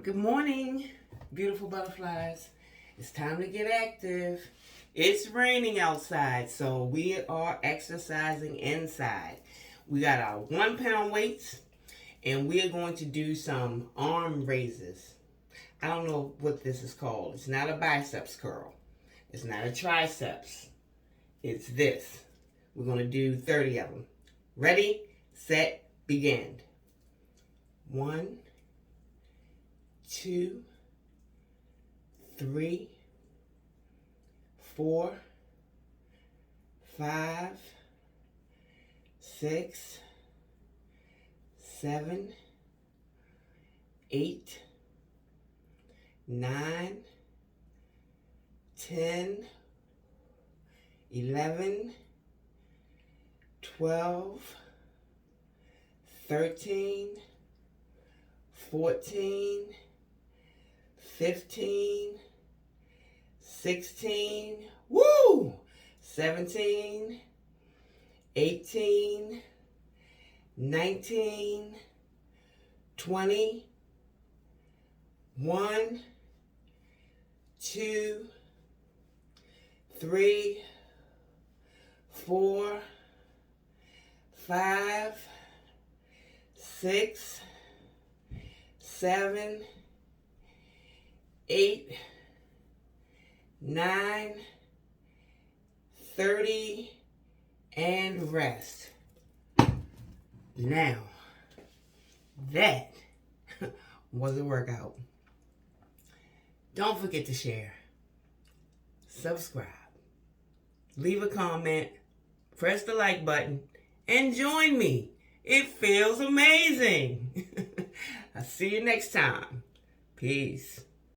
Good morning, beautiful butterflies. It's time to get active. It's raining outside, so we are exercising inside. We got our 1 pound weights, and we are going to do some arm raises. I don't know what this is called. It's not a biceps curl. It's not a triceps. It's this. We're going to do 30 of them. Ready, set, begin. 1, 2, 3, 4, 5, 6, 7, 8, 9, 10, 11, 12, 13, 14, 15, 16, 17, 18, 19, 20, 1, 2, 3, 4, 5, 6, 7, 8, 9, 30, and rest. Now, that was a workout. Don't forget to share, subscribe, leave a comment, press the like button, and join me. It feels amazing. I'll see you next time. Peace.